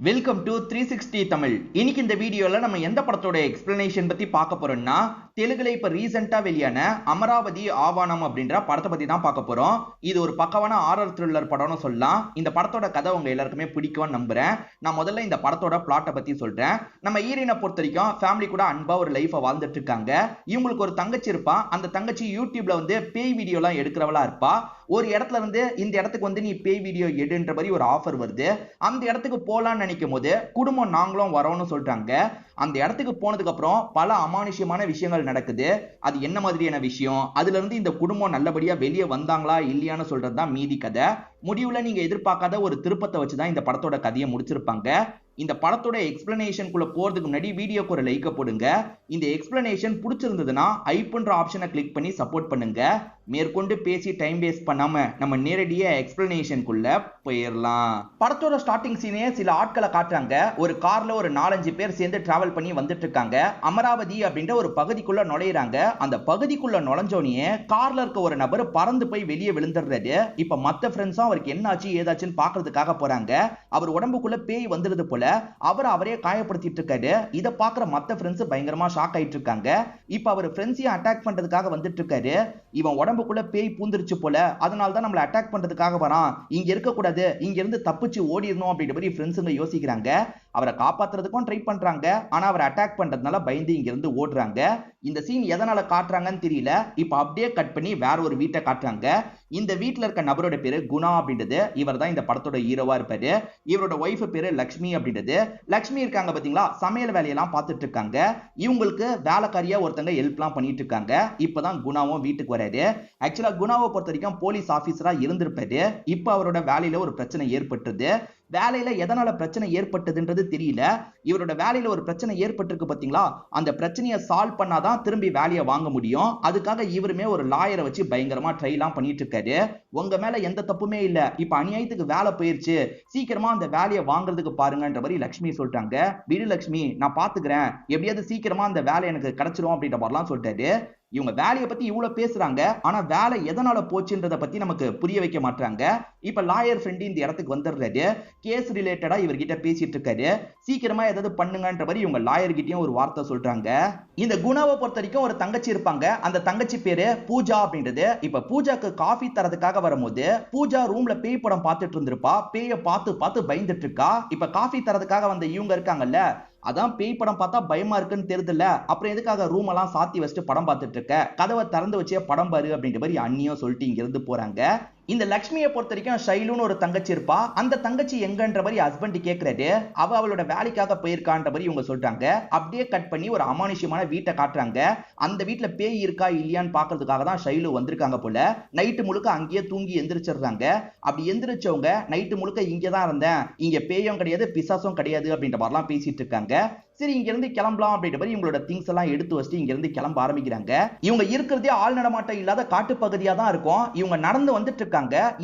Welcome to 360 Tamil. இன்னைக்கு இந்த வீடியோல நம்ம எந்த படத்தோட எக்ஸ்பிளனேஷன் பத்தி பார்க்க போறோம்னா, தெலுங்குல இப்ப ரீசெண்டா வெளியான அமராவதி ஆவானம் அப்படின்ற படத்தை பத்தி தான் பார்க்க போறோம். இது ஒரு பக்கவான ஹாரர் த்ரில்லர் படம்னு சொல்லலாம். இந்த படத்தோட கதை உங்க எல்லாருக்குமே பிடிக்கும்னு நம்புறேன். நான் முதல்ல இந்த படத்தோட பிளாட்டை பத்தி சொல்றேன். நம்ம ஹீரோயினை பொறுத்த வரைக்கும் ஃபேமிலி கூட அன்பா ஒரு லைஃபை வாழ்ந்துட்டு இருக்காங்க. இவங்களுக்கு ஒரு தங்கச்சி இருப்பா. அந்த தங்கச்சி யூடியூப்ல வந்து பேய் வீடியோ எல்லாம் எடுக்கிறவளா இருப்பா. ஒரு இடத்துல இருந்து இந்த இடத்துக்கு வந்து நீ பேய் வீடியோ எடுன்ற மாதிரி ஒரு ஆஃபர் வருது. அந்த இடத்துக்கு போலான்னு நினைக்கும் போது குடும்பம் நாங்களும் வரோம்னு சொல்றாங்க. அந்த இடத்துக்கு போனதுக்கு அப்புறம் பல அமானுஷ்யமான விஷயங்கள் நடக்குது. அது என்ன மாதிரியான விஷயம், அதுல இருந்து இந்த குடும்பம் நல்லபடியா வெளியே வந்தாங்களா இல்லையான்னு சொல்றதுதான் மீதி கதை. முடிவுல நீங்க எதிர்பார்க்காத ஒரு திருப்பத்தை வச்சுதான் இந்த படத்தோட கதையை முடிச்சிருப்பாங்க. இந்த படத்தோட எக்ஸ்பிளனேஷன் குள்ள போறதுக்கு முன்னாடி வீடியோக்கு ஒரு லைக் போடுங்க. இந்த எக்ஸ்பிளனேஷன் பிடிச்சிருந்ததுன்னா ஐப்ன்ற ஆப்ஷனை கிளிக் பண்ணி சப்போர்ட் பண்ணுங்க. மேற்கொண்டு பேசி டைம் வேஸ்ட் பண்ணாம நம்ம நேரடியா எக்ஸ்பிளனேஷன் குள்ள போயிடலாம். படத்தோட ஸ்டார்டிங் சீனே சில ஆட்களை காட்டுறாங்க. ஒரு கார்ல ஒரு 4-5 பேர் சேர்ந்து டிராவல் பண்ணி வந்துட்டு இருக்காங்க. அமராவதி அப்படின்ற ஒரு பகுதிக்குள்ள நுழையிறாங்க. அந்த பகுதிக்குள்ள நுழைஞ்சோனியே கார்ல இருக்க ஒரு நபர் பறந்து போய் வெளியே விழுந்துடுறாரு. இப்ப மத்த ஃப்ரெண்ட்ஸும் அவருக்கு என்ன ஆச்சு ஏதாச்சுன்னு பாக்குறதுக்காக போறாங்க. அவர் உடம்புக்குள்ள பேய் வந்துருது போல அவரே காயப்படுத்திட்டு இருக்காரு. இத பாக்குற மத்த ஃப்ரெண்ட்ஸ் பயங்கரமா ஷாக் ஆயிட்டு இருக்காங்க. இப்ப அவர் ஃப்ரெண்ட்ஸையும் அட்டாக் பண்றதுக்காக வந்துட்டு இருக்காரு. இவன் உடம்புக்குள்ள பேய் பூந்துருச்சு போல, அதனால தான் நம்மள அட்டாக் பண்றதுக்காக வரான். இங்க இருக்க கூடாது, இங்க இருந்து தப்பிச்சு ஓடிரணும் அப்படின்ற மாதிரி ஃப்ரெண்ட்ஸுங்க யோசிக்கிறாங்க. அவரை காப்பாத்துறதுக்கும் ட்ரை பண்றாங்க. ஆனா அவரை அட்டாக் பண்றதுனால பயந்து இங்க இருந்து ஓடுறாங்க. இந்த சீன் எதனால காட்டுறாங்கன்னு தெரியல. இப்ப அப்படியே கட் பண்ணி வேற ஒரு வீட்டை காட்டுறாங்க. இந்த வீட்டுல இருக்க நபரோட பேரு குணா அப்படின்றது. இவர் தான் இந்த படத்தோட ஹீரோவா இருப்பாரு. இவரோட ஒய்ஃப் பேரு லக்ஷ்மி அப்படின்றது. லக்ஷ்மி இருக்காங்க பாத்தீங்களா, சமையல் வேலையெல்லாம் பார்த்துட்டு இருக்காங்க. இவங்களுக்கு வேலைக்காரியா ஒருத்தங்க ஹெல்ப் எல்லாம் பண்ணிட்டு இருக்காங்க. இப்பதான் குணாவும் வீட்டுக்கு வராரு. ஆக்சுவலா குணாவை பொறுத்த வரைக்கும் போலீஸ் ஆபீசரா இருந்திருப்பாரு. இப்ப அவரோட வேலையில ஒரு பிரச்சனை ஏற்பட்டுது. வேலையில எதனால பிரச்சனை ஏற்பட்டதுன்றது தெரியல. இவரோட வேலையில ஒரு பிரச்சனை ஏற்பட்டிருக்கு பாத்தீங்களா, அந்த பிரச்சனையை சால்வ் பண்ணாதான் திரும்பி வேலையை வாங்க முடியும். அதுக்காக இவருமே ஒரு லாயரை வச்சு பயங்கரமா ட்ரை எல்லாம் பண்ணிட்டு இருக்காரு. உங்க மேல எந்த தப்புமே இல்ல, இப்ப அநியாயத்துக்கு வேலை போயிருச்சு, சீக்கிரமா அந்த வேலையை வாங்குறதுக்கு பாருங்கன்ற மாதிரி லட்சுமி சொல்லிட்டாங்க. விடு லட்சுமி, நான் பாத்துக்கிறேன், எப்படியாவது சீக்கிரமா அந்த வேலை எனக்கு கிடைச்சிரும் அப்படின்ற மாதிரிலாம் சொல்லிட்டாரு. இவங்க வேலையை பத்தி இவ்வளவு பேசுறாங்க, ஆனா வேலை எதனால போச்சுன்றத பத்தி நமக்கு புரிய வைக்க மாட்டாங்க. இப்ப லாயர் ஃப்ரெண்ட் இந்த இடத்துக்கு வந்துடுறாரு. கேஸ் ரிலேட்டடா இவர்கிட்ட பேசிட்டு இருக்காரு. சீக்கிரமா ஏதாவது பண்ணுங்கன்ற மாதிரி இவங்க லாயர் கிட்டயும் ஒரு வார்த்தை சொல்றாங்க. இந்த குணாவை பொறுத்த வரைக்கும் ஒரு தங்கச்சி இருப்பாங்க. அந்த தங்கச்சி பேரு பூஜா அப்படின்றது. இப்ப பூஜாக்கு காஃபி தரதுக்காக வரும்போது பூஜா ரூம்ல பேய் படம் பார்த்துட்டு இருந்திருப்பா. பேய பார்த்து பார்த்து பயந்துட்டு இருக்கா. இப்ப காஃபி தரதுக்காக வந்த இவங்க இருக்காங்கல்ல, அதான் பேய் படம் பார்த்தா பயமா இருக்குன்னு தெரியுதுல்ல, அப்புறம் எதுக்காக ரூம் எல்லாம் சாத்தி வச்சுட்டு படம் பார்த்துட்டு இருக்க, கதவை திறந்து வச்சே படம் பாரு அப்படின்ற மாதிரி அண்ணியும் சொல்லிட்டு இங்க இருந்து போறாங்க. இந்த லட்சுமியை பொறுத்த வரைக்கும் ஷைலுன்னு ஒரு தங்கச்சி இருப்பா. அந்த தங்கச்சி எங்கன்ற மாதிரி ஹஸ்பண்ட் கேட்கிறாரு. அவளோட வேலைக்காக போயிருக்கான்ற மாதிரி இவங்க சொல்றாங்க. அப்படியே கட் பண்ணி ஒரு அமானுஷ்யமான வீட்டை காட்டுறாங்க. அந்த வீட்டுல பேய் இருக்கா இல்லையான்னு பாக்குறதுக்காக தான் ஷைலு வந்திருக்காங்க போல. நைட்டு முழுக்க அங்கேயே தூங்கி எந்திரிச்சிடுறாங்க. அப்படி எந்திரிச்சவங்க நைட்டு முழுக்க இங்கதான் இருந்தேன், இங்க பேயும் கிடையாது பிசாசும் கிடையாது அப்படின்ற மாதிரிலாம் பேசிட்டு இருக்காங்க. சரி, இங்க இருந்து கிளம்பலாம் அப்படின்ற மாதிரி இவங்களோட திங்ஸ் எல்லாம் எடுத்து வச்சுட்டு இங்க இருந்து கிளம்ப ஆரம்பிக்கிறாங்க. இவங்க இருக்கிறதே ஆள் நடமாட்டம் இல்லாத காட்டு பகுதியா தான் இருக்கும். இவங்க நடந்து வந்துட்டு இருக்காங்க.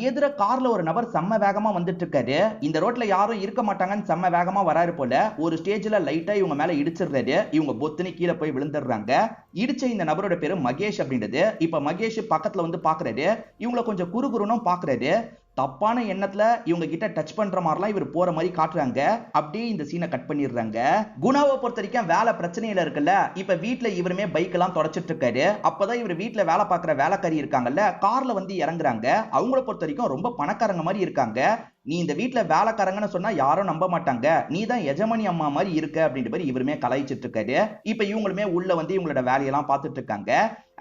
எதிர கார்ல ஒரு நபர் செம்ம வேகமா வந்துட்டு இருக்காரு. இந்த ரோட்ல யாரும் இருக்க மாட்டாங்கன்னு செம்ம வேகமா வராரு போல. ஒரு ஸ்டேஜ்ல லைட்டா இவங்க மேல இடிச்சிடுறாரு. இவங்க பொத்துன்னு கீழே போய் விழுந்துடுறாங்க. இடிச்ச இந்த நபரோட பேரு மகேஷ் அப்படின்றது. இப்ப மகேஷ் பக்கத்துல வந்து பாக்குறாரு. இவங்களை கொஞ்சம் குறுகுறுனும் பாக்குறாரு. தப்பான எண்ணத்துல இவங்க கிட்ட டச் பண்ற மாதிரிலாம் இவர் போற மாதிரி காட்டுறாங்க. அப்படியே இந்த சீனை கட் பண்ணிடுறாங்க. குணாவை பொறுத்த வரைக்கும் வேலை பிரச்சனையில இருக்குல்ல, இப்ப வீட்டுல இவருமே பைக் எல்லாம் தொடச்சிட்டு இருக்காரு. அப்பதான் இவர் வீட்டுல வேலை பார்க்குற வேலைக்காரி இருக்காங்கல்ல, கார்ல வந்து இறங்குறாங்க. அவங்கள பொறுத்த வரைக்கும் ரொம்ப பணக்காரங்க மாதிரி இருக்காங்க. நீ இந்த வீட்டுல வேலைக்காரங்கன்னு சொன்னா யாரும் நம்ப மாட்டாங்க, நீ தான் எஜமானி அம்மா மாதிரி இருக்க அப்படின்ற மாதிரி இவருமே கலாய்ச்சிட்டு இருக்காரு. இப்ப இவங்களுமே உள்ள வந்து இவங்களோட வேலையெல்லாம் பார்த்துட்டு இருக்காங்க.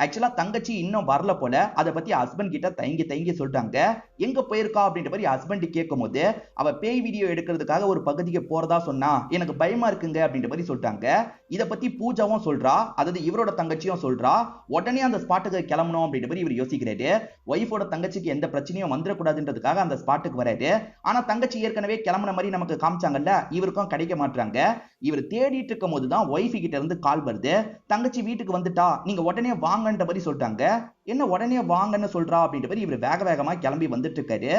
ஆக்சுவலா தங்கச்சி இன்னும் வரல போல. அதை பத்தி ஹஸ்பண்ட் கிட்ட தயங்கி சொல்றாங்க. எங்க போயிருக்கா அப்படின்ற மாதிரி ஹஸ்பண்ட் கேட்கும் போது, அவ பேய் வீடியோ எடுக்கிறதுக்காக ஒரு பகுதிக்கு போறதா சொன்னா எனக்கு பயமா இருக்குங்க அப்படின்ற மாதிரி சொல்றாங்க. இத பத்தி பூஜாவும் சொல்றா, அதாவது இவரோட தங்கச்சியும் சொல்றா. உடனே அந்த ஸ்பாட்டுக்கு கிளம்பணும் அப்படின்ற மாதிரி இவர் யோசிக்கிறாரு. ஒய்ஃபோட தங்கச்சிக்கு எந்த பிரச்சனையும் வந்துடக்கூடாதுன்றதுக்காக அந்த ஸ்பாட்டுக்கு வராரு. ஆனா தங்கச்சி ஏற்கனவே கிளம்புன மாதிரி நமக்கு காமிச்சாங்கல்ல, இவருக்கும் கிடைக்க மாட்டாங்க. இவர் தேடிட்டு இருக்கும் போதுதான் ஒய்ஃப் கிட்ட இருந்து கால் வருது. தங்கச்சி வீட்டுக்கு வந்துட்டா, நீங்க உடனே வாங்கன்ற மாதிரி சொல்லிட்டாங்க. என்ன உடனே வாங்கன்னு சொல்றா அப்படின்ற மாதிரி இவர் வேக வேகமா கிளம்பி வந்துட்டு இருக்காரு.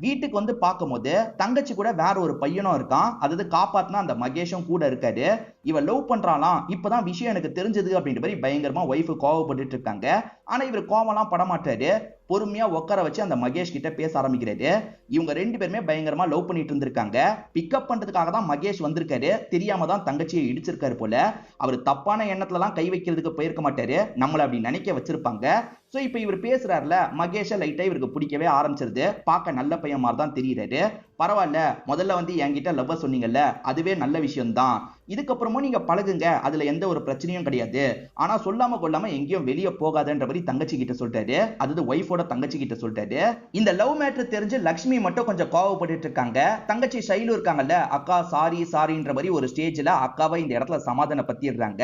வீட்டுக்கு வந்து பார்க்கும்போது தங்கச்சி கூட வேற ஒரு பையனும் இருக்கான். அதாவது காப்பாத்தினா அந்த மகேஷும் கூட இருக்காரு. இவன் லவ் பண்றாளாம், இப்பதான் விஷயம் எனக்கு தெரிஞ்சது அப்படின்ற மாதிரி பயங்கரமா ஒய்ஃப் கோவப்பட்டு இருக்காங்க. ஆனா இவர் கோவம்லாம் படமாட்டாரு. பொறுமையா உட்கார வச்சு அந்த மகேஷ் கிட்ட பேச ஆரம்பிக்கிறாரு. இவங்க ரெண்டு பேருமே பயங்கரமா லவ் பண்ணிட்டு இருந்திருக்காங்க. பிக்கப் பண்றதுக்காக தான் மகேஷ் வந்திருக்காரு. தெரியாம தான் தங்கச்சியை இடிச்சிருக்காரு போல. அவர் தப்பான எண்ணத்துல எல்லாம் கை வைக்கிறதுக்கு போயிருக்க மாட்டாரு. நம்மள அப்படி நினைக்க வச்சிருப்பாங்க. சோ இப்ப இவர் பேசுறாருல, மகேஷ லைட்டா இவருக்கு பிடிக்கவே ஆரம்பிச்சிருது. பார்க்க நல்ல பையன் மாதிரி தான் தெரியுறாரு. பரவாயில்ல, முதல்ல வந்து என்கிட்ட லவ் சொன்னீங்கல்ல, அதுவே நல்ல விஷயம் தான். இதுக்கப்புறமும் நீங்க பழகுங்க, அதுல எந்த ஒரு பிரச்சனையும் கிடையாது. ஆனா சொல்லாம கொள்ளாம எங்கேயும் வெளியே போகாதன்ற மாதிரி தங்கச்சி கிட்ட சொல்லிட்டாரு. அதாவது ஒய்ஃபோட தங்கச்சி கிட்ட சொல்லிட்டாரு. இந்த லவ் மேட்டர் தெரிஞ்சு லக்ஷ்மி மட்டும் கொஞ்சம் கோவப்பட்டு இருக்காங்க. தங்கச்சி ஷைலு இருக்காங்கல்ல, அக்கா சாரி சாரின்ற மாதிரி ஒரு ஸ்டேஜ்ல அக்காவை இந்த இடத்துல சமாதான பத்திடுறாங்க.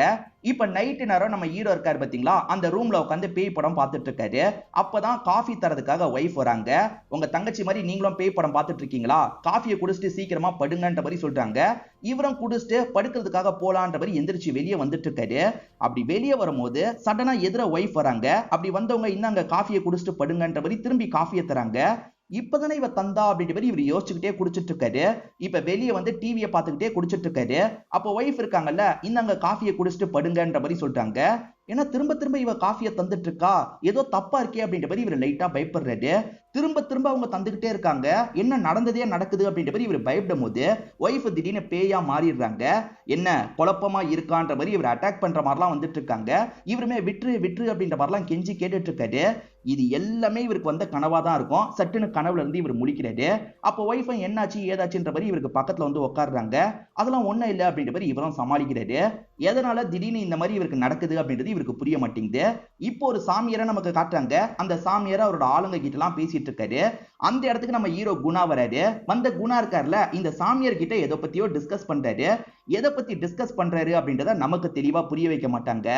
இப்ப நைட்டு நேரம் நம்ம ஹீரோ இருக்காரு பாத்தீங்களா, அந்த ரூம்ல உட்காந்து பேய் படம் பார்த்துட்டு இருக்காரு. அப்பதான் காஃபி தரதுக்காக ஒய்ஃப் வராங்க. உங்க தங்கச்சி மாதிரி நீங்களும் பேய் படம் பார்த்துட்டு இருக்கீங்களா, காஃபியை குடிச்சிட்டு சீக்கிரமா படுங்கன்ற மாதிரி சொல்றாங்க. இவரும் குடிச்சிட்டு படுக்கிறதுக்காக போலான்ற மாதிரி எந்திரிச்சு வெளியே வந்துட்டு இருக்காரு. அப்படி வெளியே வரும்போது சடனா எதிர ஒய்ஃப் வராங்க. அப்படி வந்தவங்க இந்தாங்க காஃபியை குடிச்சிட்டு படுங்கன்ற மாதிரி திரும்பி காஃபியை தராங்க. இப்பதானே இவ தந்தா அப்படின்ற மாதிரி இவர் யோசிச்சுக்கிட்டே குடிச்சிட்டு இருக்காரு. இப்ப வெளியே வந்து டிவியை பார்த்துக்கிட்டே குடிச்சிட்டு இருக்காரு. அப்போ ஒய்ஃப் இருக்காங்கல்ல, இந்தாங்க காஃபியை குடிச்சிட்டு படுங்கன்ற மாதிரி சொல்றாங்க. ஏன்னா திரும்ப திரும்ப இவ காஃபியை தந்துட்டு இருக்கா, ஏதோ தப்பா இருக்கே அப்படின்ற மாதிரி இவர் லைட்டா பயப்படுறாரு. திரும்ப திரும்ப அவங்க தந்துகிட்டே இருக்காங்க. என்ன நடந்ததே நடக்குது அப்படின்ற மாதிரி இவர் பயப்படும் போது ஒய்ஃப் திடீர்னு பேயா மாறிடுறாங்க. என்ன குழப்பமா இருக்கான்ற மாதிரி இவர் அட்டாக் பண்ற மாதிரிலாம் வந்துட்டு இருக்காங்க. இவருமே விட்டுரு விட்டுரு அப்படின்ற மாதிரிலாம் கெஞ்சி கேட்டுட்டு இருக்காரு. இது எல்லாமே இவருக்கு வந்த கனவா தான் இருக்கும். சட்டுன்னு கனவுல இருந்து இவர் முழிக்கிறாரு. அப்போ ஒய்ஃபை என்னாச்சு ஏதாச்சுன்ற மாதிரி இவருக்கு பக்கத்துல வந்து உட்காடுறாங்க. அதெல்லாம் ஒண்ணும் இல்லை அப்படின்ற மாதிரி இவரும் சமாளிக்கிறாரு. எதனால திடீர்னு இந்த மாதிரி இவருக்கு நடக்குது அப்படின்றது இவருக்கு புரிய மாட்டேங்குது. இப்போ ஒரு சாமியாரை நமக்கு காட்டுறாங்க. அந்த சாமியாரை அவரோட ஆளுங்க கிட்ட எல்லாம் பேசிட்டு இருக்காரு. அந்த இடத்துக்கு நம்ம ஹீரோ குணா வராரு. வந்த குணா இருக்காருல, இந்த சாமியார் கிட்ட எதை பத்தியோ டிஸ்கஸ் பண்றாரு. எதை பத்தி டிஸ்கஸ் பண்றாரு அப்படின்றத நமக்கு தெளிவா புரிய வைக்க மாட்டாங்க.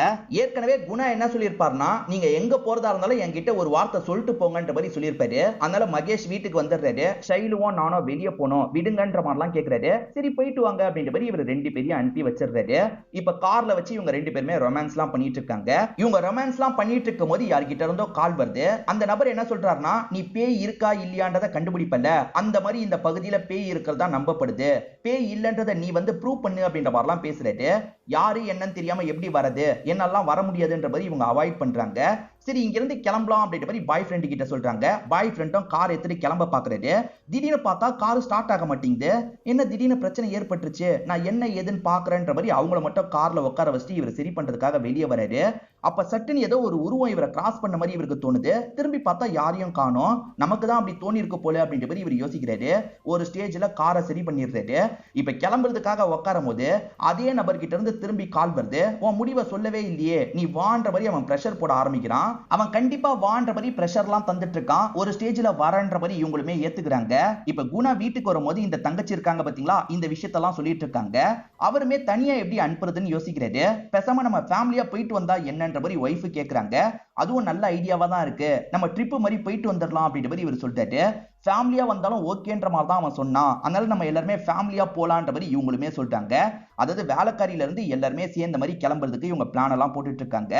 ஏற்கனவே குணா என்ன சொல்லியிருப்பாருன்னா, நீங்க எங்க போறதா இருந்தாலும் என்கிட்ட ஒரு வார்த்தை சொல்லிட்டு போங்கன்ற மாதிரி சொல்லியிருப்பாரு. அதனால மகேஷ் வீட்டுக்கு வந்துடுறாரு. ஷைலுவும் நானும் வெளியே போனோம் விடுங்கன்ற மாதிரிலாம் கேட்கிறாரு. சரி போயிட்டு வாங்க அப்படின்ற மாதிரி இவர் ரெண்டு பேரையும் அனுப்பி வச்சிடுறாரு. இப்ப கார்ல வச்சு இவங்க ரெண்டு பேருமே ரொமான்ஸ் எல்லாம் பண்ணிட்டு இருக்காங்க. இவங்க ரொமான்ஸ் எல்லாம் பண்ணிட்டு இருக்கும் போது யார்கிட்ட இருந்தோ கால் வருது. அந்த நபர் என்ன சொல்றாருன்னா, நீ பேய் இருக்கா இல்லையான்றத கண்டுபிடிப்பல, அந்த மாதிரி இந்த பகுதியில பேய் இருக்கிறதா நம்பப்படுது, பேய் இல்லன்றத நீ வந்து ப்ரூவ் பண்ணு அப்படின்ற மாதிரிலாம் பேசுறாரு. யாரு என்னன்னு தெரியாம எப்படி வரது, என்னெல்லாம் வர முடியாதுன்ற மாதிரி இவங்க அவாய்ட் பண்றாங்க. சரி இங்க இருந்து கிளம்பலாம் அப்படின்ற மாதிரி பாய் ஃப்ரெண்ட் கிட்ட சொல்றாங்க. பாய் ஃப்ரெண்டும் கார் எடுத்துட்டு கிளம்ப பாக்குறாரு. திடீர்னு பார்த்தா கார் ஸ்டார்ட் ஆக மாட்டேங்குது. என்ன திடீர்னு பிரச்சனை ஏற்பட்டுருச்சு, நான் என்ன ஏதுன்னு பாக்குறேன்ற மாதிரி அவங்கள மட்டும் கார்ல உட்கார வச்சுட்டு இவர் சரி பண்றதுக்காக வெளியே வராரு. அப்ப சட்டுன்னு ஏதோ ஒரு உருவம் இவரை கிராஸ் பண்ண மாதிரி இவருக்கு தோணுது. திரும்பி பார்த்தா யாரையும் காணோம். நமக்கு தான் அப்படி தோணி இருக்கு போல அப்படின்ற மாதிரி இவர் யோசிக்கிறாரு. ஒரு ஸ்டேஜ்ல காரை சரி பண்ணிடுறாரு. இப்ப கிளம்புறதுக்காக உட்காரும் போது அதே நபர்கிட்ட இருந்து திரும்பி கால் வருது. உன் முடிவை சொல்லவே இல்லையே, நீ வான்ற மாதிரி அவன் பிரஷர் போட ஆரம்பிக்கிறான். அவன் கண்டிப்பா வான்ற மாதிரி பிரஷர்லாம் தந்துட்டு இருக்கான். ஒரு ஸ்டேஜ்ல வரன்ற மாதிரி இவங்களுமே ஏத்துக்கிறாங்க. இப்ப குணா வீட்டுக்கு வரும்போது இந்த தங்கச்சி இருக்காங்க பாத்தீங்களா, இந்த விஷயத்தெல்லாம் சொல்லிட்டு இருக்காங்க. அவருமே தனியா எப்படி அனுப்புறதுன்னு யோசிக்கிறாரு. பேசாம நம்ம ஃபேமிலியா போயிட்டு வந்தா என்னன்ற மாதிரி ஒய்ஃப் கேக்குறாங்க. அதுவும் நல்ல ஐடியாவா தான் இருக்கு, நம்ம ட்ரிப் மாதிரி போயிட்டு வந்துடலாம் அப்படின்ற மாதிரி இவர் சொல்லிட்டாரு. ஃபேமிலியா வந்தாலும் ஓகேன்ற மாதிரி தான் அவன் சொன்னான். அதனால நம்ம எல்லாருமே ஃபேமிலியா போலான்ற மாதிரி இவங்களுமே சொல்லிட்டாங்க. அதாவது வேலைக்காரியில இருந்து எல்லாருமே சேர்ந்த மாதிரி கிளம்புறதுக்கு இவங்க பிளான் எல்லாம் போட்டுட்டு இருக்காங்க.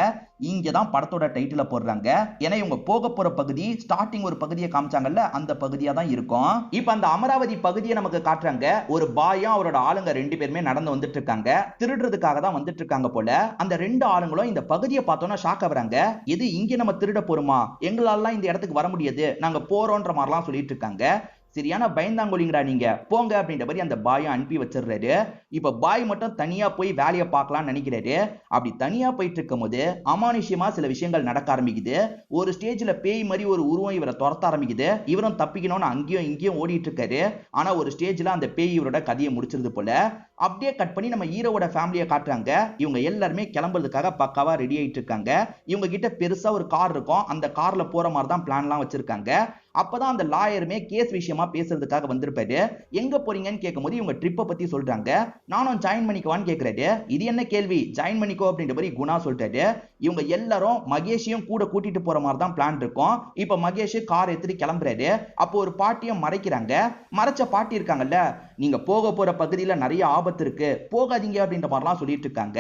இங்கதான் படத்தோட டைட்டில போடுறாங்க. ஏன்னா இவங்க போக போற பகுதி ஸ்டார்டிங் ஒரு பகுதியை காமிச்சாங்கல்ல, அந்த பகுதியா தான் இருக்கும். இப்ப அந்த அமராவதி பகுதியை நமக்கு காட்டுறாங்க. ஒரு பாயும் அவரோட ஆளுங்க ரெண்டு பேருமே நடந்து வந்துட்டு இருக்காங்க. திருடுறதுக்காக தான் வந்துட்டு இருக்காங்க போல. அந்த ரெண்டு ஆளுங்களும் இந்த பகுதியை பார்த்தோன்னா ஷாக் ஆகுறாங்க. இது இங்க நம்ம திருட போறோமா, எங்களால இந்த இடத்துக்கு வர முடியாது, நாங்க போறோன்ற மாதிரிலாம் சொல்லிட்டு இருக்காங்க. சரியான பயந்தாங்கொலிங்கடா நீங்க, போங்க அப்படின்ற மாதிரி அந்த பாயை அனுப்பி வச்சிடுறாரு. இப்ப பாய் மட்டும் தனியா போய் வேலையை பார்க்கலாம்னு நினைக்கிறாரு. அப்படி தனியா போயிட்டு இருக்கும் போது அமானுஷ்யமா சில விஷயங்கள் நடக்க ஆரம்பிக்குது. ஒரு ஸ்டேஜ்ல பேய் மாதிரி ஒரு உருவம் இவரை துரத்த ஆரம்பிக்குது. இவரும் தப்பிக்கணும்னு அங்கேயும் இங்கேயும் ஓடிட்டு இருக்காரு. ஆனா ஒரு ஸ்டேஜ்ல அந்த பேய் இவரோட கதையை முடிச்சிருது போல. அப்படியே கட் பண்ணி நம்ம ஹீரோவோட ஃபேமிலியை காட்டுறாங்க. இவங்க எல்லாருமே கிளம்புறதுக்காக பக்காவா ரெடி ஆயிட்டு இருக்காங்க. இவங்க கிட்ட பெருசா ஒரு கார் இருக்கும். அந்த கார்ல போற மாதிரி தான் பிளான்லாம் வச்சிருக்காங்க. அப்பதான் அந்த லாயருமே கேஸ் விஷயமா பேசுறதுக்காக வந்திருப்பாரு. எங்க போறீங்கன்னு கேட்கும்போது இவங்க ட்ரிப்பை பத்தி சொல்றாங்க. நானும் ஜாயின் பண்ணிக்குவான்னு கேட்கறாரு. இது என்ன கேள்வி, ஜாயின் பண்ணிக்கோ அப்படின்ற மாதிரி குணா சொல்லிட்டாரு. இவங்க எல்லாரும் மகேஷையும் கூட கூட்டிட்டு போற மாதிரி தான் பிளான் இருக்கும். இப்ப மகேஷ் கார் எடுத்துட்டு கிளம்புறாரு. அப்போ ஒரு பாட்டியும் மறைக்கிறாங்க. மறைச்ச பாட்டி இருக்காங்கல்ல, நீங்க போக போற பகுதியில நிறைய ஆபத்து இருக்கு, போகாதீங்க அப்படின்ற மாதிரிலாம் சொல்லிட்டு இருக்காங்க.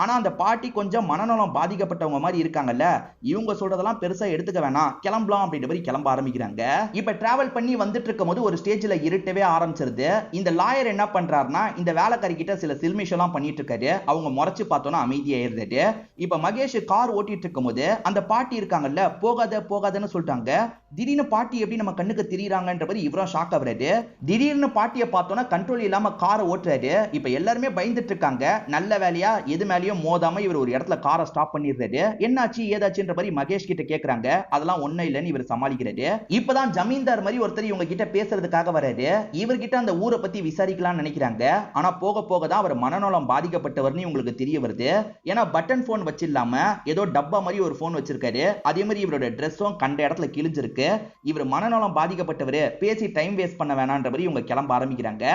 ஆனா அந்த பாட்டி கொஞ்சம் மனநலம் பாதிக்கப்பட்டவங்க மாதிரி இருக்காங்கல்ல, இவங்க சொல்றதெல்லாம் பெருசா எடுத்துக்க வேணாம், கிளம்பலாம் அப்படின்ற மாதிரி கிளம்ப ஆரம்பிக்கிறாங்க. இப்ப டிராவல் பண்ணி வந்துட்டு இருக்கும் போது ஒரு ஸ்டேஜ்ல இருட்டவே ஆரம்பிச்சிருது. இந்த லாயர் என்ன பண்றாருன்னா, இந்த வேலைக்காரி கிட்ட சில சில்மிஷம் எல்லாம் பண்ணிட்டு இருக்காரு. அவங்க முறைச்சு பார்த்தோன்னா அமைதியாயிருது. இப்ப மகேஷ் கார் ஓட்டிட்டு இருக்கும்போது அந்த பாட்டி இருக்காங்கல்ல, போகாத போகாதன்னு சொல்லிட்டாங்க. திடீர்னு பாட்டி எப்படி நம்ம கண்ணுக்கு தெரியறாங்கன்ற மாதிரி இவரும் ஷாக் ஆகுறாரு. திடீர்னு பாட்டியை பார்த்தோன்னா கண்ட்ரோல் இல்லாம காரை ஓட்டுறாரு. இப்ப எல்லாருமே பயந்துட்டு இருக்காங்க. நல்ல வேலையா எது மேலயும் மோதாம இவர் ஒரு இடத்துல காரை ஸ்டாப் பண்ணிடுறாரு. என்னாச்சு ஏதாச்சுன்ற மாதிரி மகேஷ் கிட்ட கேக்குறாங்க. அதெல்லாம் ஒண்ணும் இல்லைன்னு இவர் சமாளிக்கிறாரு. இப்பதான் ஜமீன்தார் மாதிரி ஒருத்தர் இவங்க கிட்ட பேசுறதுக்காக வராரு. இவர்கிட்ட அந்த ஊரை பத்தி விசாரிக்கலாம்னு நினைக்கிறாங்க. ஆனா போக போக தான் அவர் மனநலம் பாதிக்கப்பட்டவர்னு உங்களுக்கு தெரிய வருது. ஏன்னா பட்டன் போன் வச்சில்லாம ஏதோ டப்பா மாதிரி ஒரு போன் வச்சிருக்காரு. அதே மாதிரி இவரோட ட்ரெஸ்ஸும் கண்ட இடத்துல கிழிஞ்சிருக்கு. இவர் மனநலம் பாதிக்கப்பட்டவர், பேசி டைம் வேஸ்ட் பண்ண வேணான்ற மாதிரி இவங்க கிளம்ப ஆரம்பிக்கிறாங்க.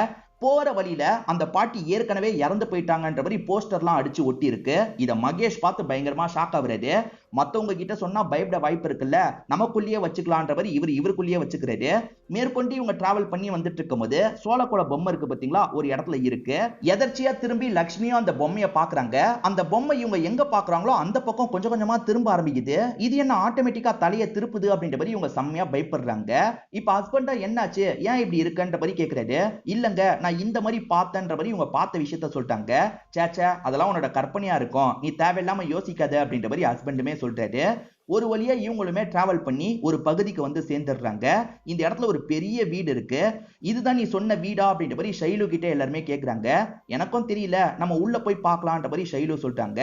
போற வழியில அந்த பாட்டி ஏற்கனவே இறந்து போயிட்டாங்கன்ற மாதிரி போஸ்டர்லாம் அடிச்சு ஒட்டி இருக்கு. இத மகேஷ் பார்த்து பயங்கரமா ஷாக் ஆகுறாரு. மத்தவங்க கிட்ட சொன்னா பயப்பட வாய்ப்பு இருக்குல்ல, நமக்குள்ளேயே வச்சுக்கலான்ற மாதிரி இவருக்குள்ளேயே வச்சுக்கிறாரு. மேற்கொண்டு இவங்க டிராவல் பண்ணி வந்துட்டு இருக்கும்போது சோளக்கோல பொம்மை இருக்கு பாத்தீங்களா, ஒரு இடத்துல இருக்கு. எதர்ச்சியா திரும்பி லட்சுமியும் அந்த பொம்மையை பாக்குறாங்க. அந்த பொம்மை இவங்க எங்க பாக்குறாங்களோ அந்த பக்கம் கொஞ்சம் கொஞ்சமா திரும்ப ஆரம்பிக்குது. இது என்ன ஆட்டோமேட்டிக்கா தலையை திருப்புது அப்படின்ற மாதிரி இவங்க செம்மையா பயப்படுறாங்க. இப்ப ஹஸ்பண்டா என்னாச்சு, ஏன் இப்படி இருக்குன்ற மாதிரி கேக்குறாரு. இல்லங்க நான் இந்த மாதிரி பார்த்தன்ற மாதிரி இவங்க பார்த்த விஷயத்த சொல்லிட்டாங்க. சேச்சே அதெல்லாம் உன்னோட கற்பனையா இருக்கும், நீ தேவையில்லாம யோசிக்காத அப்படின்ற மாதிரி ஹஸ்பண்டுமே சொல்றாரு. ஒரு வழியா இவங்களுமே டிராவல் பண்ணி ஒரு பகுதிக்கு வந்து சேர்ந்துடுறாங்க. இந்த இடத்துல ஒரு பெரிய வீடு இருக்கு. இதுதான் நீ சொன்ன வீடா அப்படின்ற மாதிரி ஷைலு கிட்ட எல்லாருமே கேக்குறாங்க. எனக்கும் தெரியல, நம்ம உள்ள போய் பார்க்கலான்ற மாதிரி ஷைலு சொல்லிட்டாங்க.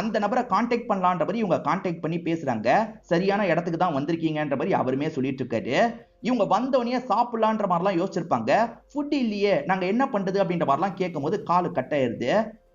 அந்த நபரை கான்டாக்ட் பண்ணலான்ற மாதிரி இவங்க கான்டாக்ட் பண்ணி பேசுறாங்க. சரியான இடத்துக்கு தான் வந்திருக்கீங்கன்ற மாதிரி அவருமே சொல்லிட்டு இருக்காரு. இவங்க வந்தவனே சாப்பிடலான்ற மாதிரிலாம் யோசிச்சிருப்பாங்க. ஃபுட் இல்லையே நாங்க என்ன பண்றது அப்படின்ற மாதிரிலாம் கேட்கும்போது காலு கட் ஆயிருது.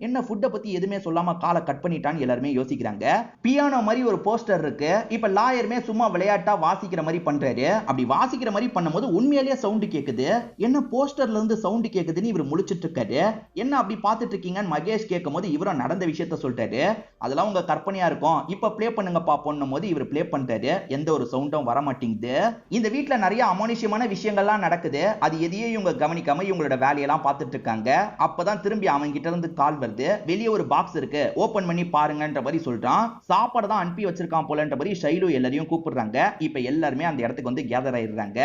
என்ன ஃபுட்டை பத்தி எதுவுமே சொல்லாம காலை கட் பண்ணிட்டான்னு எல்லாருமே யோசிக்கிறாங்க. பியானோ மாதிரி ஒரு போஸ்டர் இருக்கு. இப்ப லாயருமே சும்மா விளையாட்டா வாசிக்கிற மாதிரி பண்றாரு. அப்படி வாசிக்கிற மாதிரி பண்ணும்போது உண்மையிலேயே சவுண்ட் கேக்குது. என்ன போஸ்டர்ல இருந்து சவுண்ட் கேக்குதுன்னு இவர் முழிச்சிட்டு இருக்காரு. என்ன அப்படி பார்த்துட்டு இருக்கீங்கன்னு மகேஷ் கேட்கும்போது இவரும் நடந்த விஷயத்த சொல்லிட்டாரு. அதெல்லாம் உங்க கற்பனையா இருக்கும், இப்ப பிளே பண்ணுங்க பாப்போம் போது இவர் பிளே பண்றாரு. எந்த ஒரு சவுண்டும் வர மாட்டேங்குது. இந்த வீட்டுல நிறைய அமானுஷ்யமான விஷயங்கள்லாம் நடக்குது. அது எதையும் இவங்க கவனிக்காம இவங்களோட வேலையெல்லாம் பார்த்துட்டு இருக்காங்க. அப்பதான் திரும்பி அவங்க கிட்ட இருந்து கால் வருது. வெளியே ஒரு பாக்ஸ் இருக்கு, ஓபன் பண்ணி பாருங்கன்ற மாதிரி சொல்றான். சாப்பாடு தான் அனுப்பி வச்சிருக்கான் போலன்ற மாதிரி ஷைலு எல்லாரையும் கூப்பிடுறாங்க. இப்ப எல்லாருமே அந்த இடத்துக்கு வந்து கேதர் ஆயிடுறாங்க.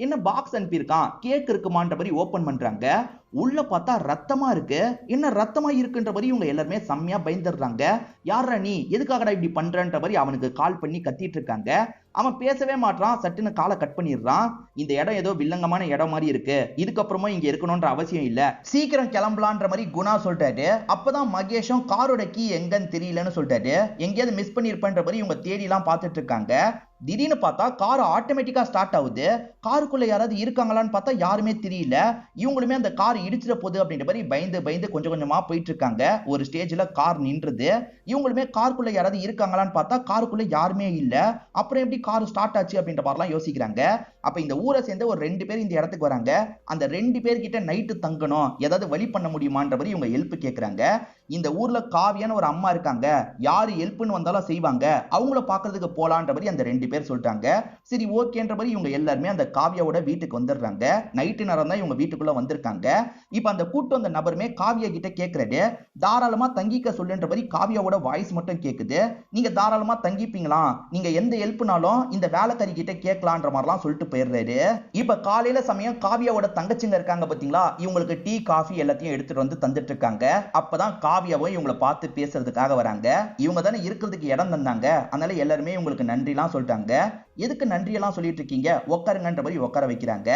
என்ன பாக்ஸ் அனுப்பியிருக்கான், கேக் இருக்குமான்ற மாதிரி ஓபன் பண்றாங்க. உள்ள பார்த்தா ரத்தமா இருக்கு. என்ன ரத்தமா இருக்குன்ற மாதிரி இவங்க எல்லாருமே செம்மையா பயந்துடுறாங்க. யாரா நீ, எதுக்காகடா இப்படி பண்றன்ற மாதிரி அவனுக்கு கால் பண்ணி கத்திட்டு இருக்காங்க. அவன் பேசவே மாட்டான். சட்டுன்னு காலை கட் பண்ணிடுறான். இந்த இடம் ஏதோ வில்லங்கமான இடம் மாதிரி இருக்கு, இதுக்கப்புறமா இங்க இருக்கணும்ன்ற அவசியம் இல்ல, சீக்கிரம் கிளம்பலான்ற மாதிரி குணா சொல்லிட்டாரு. அப்பதான் மகேஷும் காரோட கீ எங்கன்னு தெரியலன்னு சொல்லிட்டாரு. எங்கேயாவது மிஸ் பண்ணிருப்பேன்ற மாதிரி இவங்க தேடி எல்லாம் பார்த்துட்டு இருக்காங்க. திடீர்னு பார்த்தா கார் ஆட்டோமேட்டிக்கா ஸ்டார்ட் ஆகுது. காருக்குள்ள யாராவது இருக்காங்களான்னு பார்த்தா யாருமே தெரியல. இவங்களுமே அந்த கார் இடிச்சிட போகுது அப்படின்ற மாதிரி பயந்து பயந்து கொஞ்சம் கொஞ்சமா போயிட்டு இருக்காங்க. ஒரு ஸ்டேஜ்ல கார் நின்றுது. இவங்களுமே காருக்குள்ள யாராவது இருக்காங்களான்னு பார்த்தா காருக்குள்ள யாருமே இல்ல. அப்புறம் எப்படி கார் ஸ்டார்ட் ஆச்சு அப்படின்ற மாதிரிலாம் யோசிக்கிறாங்க. அப்ப இந்த ஊரை சேர்ந்த ஒரு 2 பேர் இந்த இடத்துக்கு வராங்க. அந்த 2 பேர்கிட்ட நைட்டு தங்கணும், ஏதாவது வழி பண்ண முடியுமான்ற மாதிரி இவங்க ஹெல்ப் கேட்கறாங்க. இந்த ஊர்ல காவியான ஒரு அம்மா இருக்காங்க, யாரு ஹெல்ப்னு வந்தாலும் செய்வாங்க, அவங்கள பாக்குறதுக்கு போலான்ற மாதிரி அந்த 2 பேர் சொல்லிட்டாங்க. சரி ஓகேன்ற மாதிரி இவங்க எல்லாருமே அந்த காவியாவோட வீட்டுக்கு வந்துடுறாங்க. நைட்டு நேரம் தான் இவங்க வீட்டுக்குள்ள வந்திருக்காங்க. இப்ப அந்த கூட்டு வந்த நபருமே காவியா கிட்ட கேட்கறது, தாராளமா தங்கிக்க சொல்லுன்ற மாதிரி காவியாவோட வாய்ஸ் மட்டும் கேக்குது. நீங்க தாராளமா தங்கிப்பீங்களா, நீங்க எந்த ஹெல்ப்னாலும் இந்த வேலைக்காரி கிட்ட கேட்கலான்ற மாதிரிலாம் சொல்லிட்டு போயிடுறாரு. இப்ப காலையில சமயம் காவியாவோட தங்கச்சிங்க இருக்காங்க பாத்தீங்களா, இவங்களுக்கு டீ காஃபி எல்லாத்தையும் எடுத்துட்டு வந்து தந்துட்டு இருக்காங்க. அப்பதான் காவியாவும் இவங்களை பார்த்து பேசுறதுக்காக வராங்க. இவங்க தானே இருக்கிறதுக்கு இடம் தந்தாங்க, அதனால எல்லாருமே இவங்களுக்கு நன்றி எல்லாம் சொல்லிட்டாங்க. எதுக்கு நன்றி எல்லாம் சொல்லிட்டு இருக்கீங்க, உட்காருங்கன்ற மாதிரி உட்கார வைக்கிறாங்க.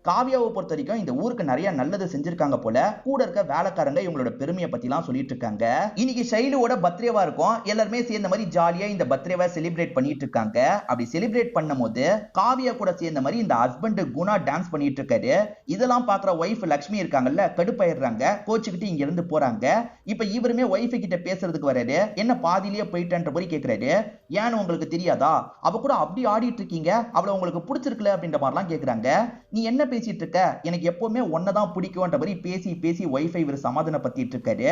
காவியாவை பொறுத்த வரைக்கும் இந்த ஊருக்கு நிறைய நல்லது செஞ்சிருக்காங்க போல. கூட இருக்க வேலைக்காரங்க இவங்களோட பெருமையை பத்தி எல்லாம் சொல்லிட்டு இருக்காங்க. இன்னைக்கு ஷைலுவோட பர்த்டேவா இருக்கும். எல்லாருமே சேர்ந்த மாதிரி ஜாலியா இந்த பர்த்டேவை செலிப்ரேட் பண்ணிட்டு இருக்காங்க. அப்படி செலிப்ரேட் பண்ணும்போது காவியா கூட சேர்ந்த மாதிரி இந்த ஹஸ்பண்ட் குணா டான்ஸ் பண்ணிட்டு இருக்காரு. இதெல்லாம் பாக்குற ஒய்ஃப் லட்சுமி இருக்காங்கல்ல, கடுப்பாயிடுறாங்க. கோச்சுக்கிட்டு இங்க இருந்து போறாங்க. இப்ப இவருமே ஒய்ஃப் கிட்ட பேசுறதுக்கு வராரு. என்ன பாதியிலேயே போயிட்டன்ற மாதிரி கேக்குறாரு. ஏன்னு உங்களுக்கு தெரியாதா, அவ கூட அப்படி ஆடிட்டு இருக்கீங்க, அவளை உங்களுக்கு பிடிச்சிருக்கல அப்படின்ற மாதிரிலாம் கேக்குறாங்க. நீ என்ன பேசிட்டு இருக்க, எனக்கு எப்பவுமே ஒன்னதான் பிடிக்கும்ன்ற மாதிரி பேசி பேசி ஒய்ஃபை இவர் சமாதானப்படுத்திட்டு இருக்காரு.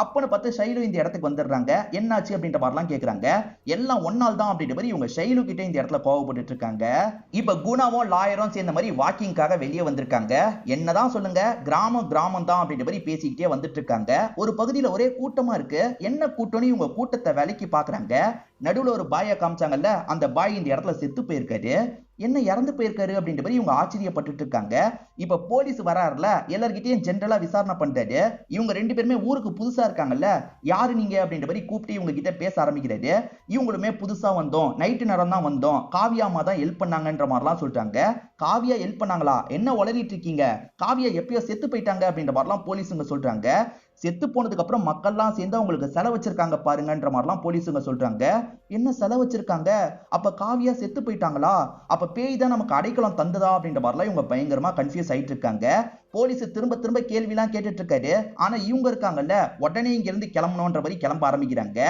அப்பன்னு பார்த்து ஷைலு இந்த இடத்துக்கு வந்துடுறாங்க. என்னாச்சு அப்படின்ற மாதிரிலாம் கேக்குறாங்க. எல்லாம் ஒன்னால் தான் அப்படின்ற மாதிரி இவங்க ஷைலு கிட்ட இந்த இடத்துல கோவப்பட்டு இருக்காங்க. இப்ப குணாவும் லாயரும் சேர்ந்த மாதிரி வாக்கிங்காக வெளியே வந்திருக்காங்க. என்னதான் சொல்லுங்க, கிராமம் கிராமம் தான் அப்படின்ற மாதிரி பேசிக்கிட்டே வந்துட்டு இருக்காங்க. ஒரு பகுதியில ஒரே கூட்டமா இருக்கு. என்ன கூட்டம்னு இவங்க கூட்டத்தை விலைக்கு பாக்குறாங்க. நடுவுல ஒரு பாயை காமிச்சாங்கல்ல, அந்த பாய் இந்த இடத்துல செத்து போயிருக்காரு. என்ன இறந்து போயிருக்காரு அப்படின்ற மாதிரி இவங்க ஆச்சரியப்பட்டு இருக்காங்க. இப்ப போலீஸ் வராருல, எல்லார்கிட்டயும் ஜென்ரலா விசாரணை பண்றாரு. இவங்க 2 பேருமே ஊருக்கு புதுசா இருக்காங்கல்ல, யாரு நீங்க அப்படின்ற மாதிரி கூப்பிட்டு இவங்க கிட்ட பேச ஆரம்பிக்கிறாரு. இவங்களுமே புதுசா வந்தோம், நைட்டு நேரம் தான் வந்தோம், காவியா அம்மா தான் ஹெல்ப் பண்ணாங்கன்ற மாதிரிலாம் சொல்றாங்க. காவியா ஹெல்ப் பண்ணாங்களா? என்ன உளறிட்டு இருக்கீங்க? காவியா எப்பயோ செத்து போயிட்டாங்க அப்படின்ற மாதிரிலாம் போலீஸுங்க சொல்றாங்க. செத்து போனதுக்கு அப்புறம் மக்கள்லாம் சேர்ந்து அவங்களுக்கு செலவு வச்சிருக்காங்க பாருங்கன்ற மாதிரிலாம் போலீஸுங்க சொல்றாங்க. என்ன செலவு வச்சிருக்காங்க? அப்ப காவியா செத்து போயிட்டாங்களா? அப்ப பேய் தான் நமக்கு அடைக்கலம் தந்ததா அப்படின்ற மாதிரிலாம் இவங்க பயங்கரமா கன்ஃபியூஸ் ஆயிட்டு இருக்காங்க. போலீஸ் திரும்ப திரும்ப கேள்விலாம் கேட்டுட்டு இருக்காரு. ஆனா இவங்க இருக்காங்கல்ல, உடனே இங்க இருந்து கிளம்பணும்ன்ற மாதிரி கிளம்ப ஆரம்பிக்கிறாங்க.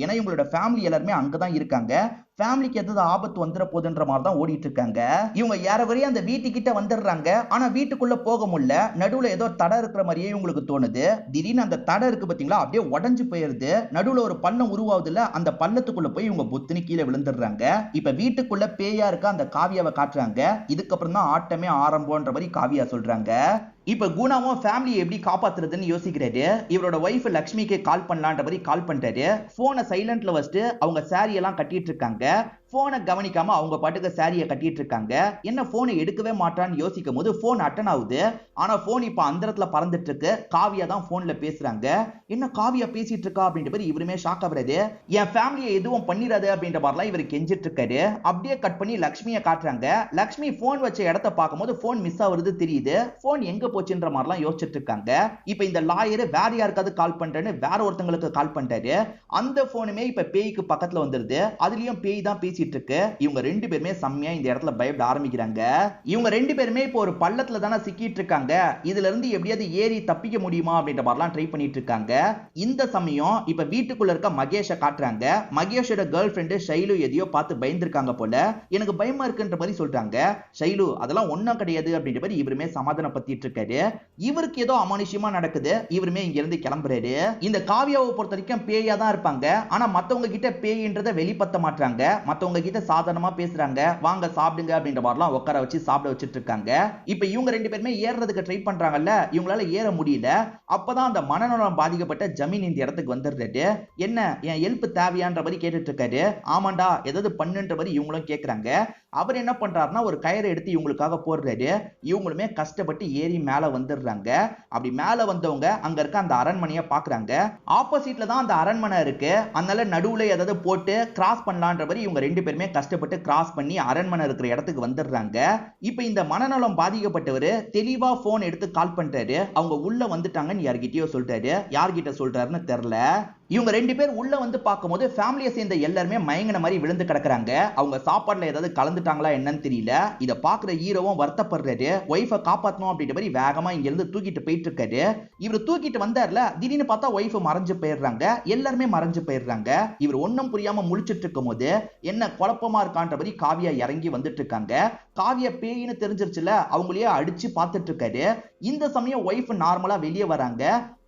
ஏன்னா இவங்களோட ஃபேமிலி எல்லாருமே அங்கதான் இருக்காங்க. ஃபேமிலிக்கு எதாவது ஆபத்து வந்துட போகுதுன்ற மாதிரி தான் ஓடிட்டு இருக்காங்க. இவங்க ஏறக்குறைய அந்த வீட்டுக்கிட்ட வந்துடுறாங்க. ஆனா வீட்டுக்குள்ள போக முடியல. நடுவுல ஏதோ தடை இருக்கிற மாதிரியே இவங்களுக்கு தோணுது. திடீர்னு அந்த தடை இருக்கு பாத்தீங்களா, அப்படியே உடைஞ்சு போயிருது. நடுவுல ஒரு பள்ளம் உருவாகுதுல, அந்த பள்ளத்துக்குள்ள போய் இவங்க புத்துன்னு கீழே விழுந்துடுறாங்க. இப்ப வீட்டுக்குள்ள பேயா இருக்க அந்த காவியாவை காட்டுறாங்க. இதுக்கப்புறம் தான் ஆட்டமே ஆரம்பம்ன்ற மாதிரி காவியா சொல்றாங்க. இப்ப குணாவும் ஃபேமிலியை எப்படி காப்பாத்துறதுன்னு யோசிக்கிறாரு. இவரோட ஒய்ஃப் லக்ஷ்மிக்கு கால் பண்ணலான்ற மாதிரி கால் பண்றாரு. போனை சைலண்ட்ல வச்சுட்டு அவங்க சாரி எல்லாம் கட்டிட்டு இருக்காங்க. போனை கவனிக்காம அவங்க பாட்டுக்கு சாரியை கட்டிட்டு இருக்காங்க. என்ன போனை எடுக்கவே மாட்டான்னு யோசிக்கும் போது போன் அட்டன் ஆகுது. ஆனா போன் இப்ப அந்த இடத்துல பறந்துட்டு இருக்கு. காவியா தான் போன்ல பேசுறாங்க. என்ன காவியா பேசிட்டு இருக்கா அப்படின்ற மாதிரி இவருமே ஷாக் ஆகுறாரு. என் ஃபேமிலியை எதுவும் பண்ணிடாது அப்படின்ற மாதிரிலாம் இவர் கெஞ்சிட்டு இருக்காரு. அப்படியே கட் பண்ணி லக்ஷ்மியை காட்டுறாங்க. லக்ஷ்மி போன் வச்ச இடத்த பார்க்கும்போது போன் மிஸ் ஆகுறது தெரியுது. போன் எங்க போச்சுன்ற மாதிரிலாம் யோசிச்சுட்டு இருக்காங்க. இப்ப இந்த லாயர் வேற யாருக்காவது கால் பண்றேன்னு வேற ஒருத்தங்களுக்கு கால் பண்றாரு. அந்த போனுமே இப்ப பேய்க்கு பக்கத்துல வந்துருது. அதுலயும் பேய் தான் பேசிட்டு இருக்கு. இவங்க 2 பேருமே செம்மையா இந்த இடத்துல பயப்பட ஆரம்பிக்கிறாங்க. இவங்க 2 பேருமே இப்போ ஒரு பள்ளத்துல தானே சிக்கிட்டு இருக்காங்க. இதுல இருந்து எப்படியாவது ஏறி தப்பிக்க முடியுமா அப்படின்ற மாதிரிலாம் ட்ரை பண்ணிட்டு இருக்காங்க. இந்த சமயம் இப்ப வீட்டுக்குள்ள இருக்க மகேஷை காட்டுறாங்க. மகேஷோட கேர்ள் ஃபிரெண்ட் ஷைலு எதையோ பார்த்து பயந்துருக்காங்க போல. எனக்கு பயமா இருக்குன்ற மாதிரி சொல்றாங்க. ஷைலு அதெல்லாம் ஒண்ணும் கிடையாது அப்படின்ற மாதிரி இவருமே சமாதானப்படுத்திட்டு இருக்காரு. இவருக்கு ஏதோ அமானுஷ்யமா நடக்குது. இவருமே இங்க இருந்து கிளம்புறாரு. இந்த காவியாவை பொறுத்த வரைக்கும் பேயா தான் இருப்பாங்க. ஆனா மத்தவங்க கிட்ட பேயின்றத வெளிப்படுத்த மாட்டாங்க. மத்தவங்க கிட்ட சாதாரணமா பேசுறாங்க. வாங்க சாப்பிடுங்க அப்படின்ற மாதிரிலாம் உட்கார வச்சு சாப்பிட வச்சிட்டு இருக்காங்க. இப்ப இவங்க 2 பேருமே ஏறதுக்கு ட்ரை பண்றாங்கல்ல, இவங்களால ஏற முடியல. அப்பதான் அந்த மனநலம் பாதிக்கப்பட்ட ஜமீன் இந்த இடத்துக்கு வந்துடுறாரு. என்ன என் ஹெல்ப் தேவையான்ற மாதிரி கேட்டுட்டு இருக்காரு. ஆமாண்டா ஏதாவது பண்ணுன்ற மாதிரி இவங்களும் கேக்குறாங்க. அவர் என்ன பண்றாருன்னா ஒரு கயிறை எடுத்து இவங்களுக்காக போடுறாரு. இவங்களுமே கஷ்டப்பட்டு ஏறி மேல வந்துடுறாங்க. அப்படி மேல வந்தவங்க அங்க இருக்க அந்த அரண்மனையை பாக்குறாங்க. ஆப்போசிட்ல தான் அந்த அரண்மனை இருக்கு. அதனால நடுவுல ஏதாவது போட்டு கிராஸ் பண்ணலான்ற மாதிரி இவங்க 2 பேருமே கஷ்டப்பட்டு கிராஸ் பண்ணி அரண்மனை இருக்கிற இடத்துக்கு வந்துடுறாங்க. இப்ப இந்த மனநலம் பாதிக்கப்பட்டவர் தெளிவா போன் எடுத்து கால் பண்றாரு. அவங்க உள்ள வந்துட்டாங்கன்னு யார்கிட்டயோ சொல்றாரு. யார்கிட்ட சொல்றாருன்னு தெரியல. இவங்க 2 பேர் உள்ள வந்து பார்க்கும்போது ஃபேமிலியை சேர்ந்த எல்லாருமே மயங்கின மாதிரி விழுந்து கிடக்குறாங்க. அவங்க சாப்பாடுல ஏதாவது கலந்துட்டாங்களா என்னன்னு தெரியல. இத பாக்குற ஹீரோவும் வருத்தப்படுறாரு. ஒய்ஃபை காப்பாத்தணும் அப்படின்ற மாதிரி வேகமா இங்க இருந்து தூக்கிட்டு போயிட்டு இருக்காரு. இவர் தூக்கிட்டு வந்தார்ல, திடீர்னு பார்த்தா ஒய்ஃப் மறைஞ்சு போயிடுறாங்க. எல்லாருமே மறைஞ்சு போயிடுறாங்க. இவர் ஒன்னும் புரியாம முழிச்சிட்டு இருக்கும் போது என்ன குழப்பமா இருக்கான்ற மாதிரி காவியா இறங்கி வந்துட்டு இருக்காங்க. காவியா பேயின்னு தெரிஞ்சிருச்சுல, அவங்களையே அடிச்சு பார்த்துட்டு இருக்காரு. இந்த சமயம் ஒய்ஃப் நார்மலா வெளியே வராங்க.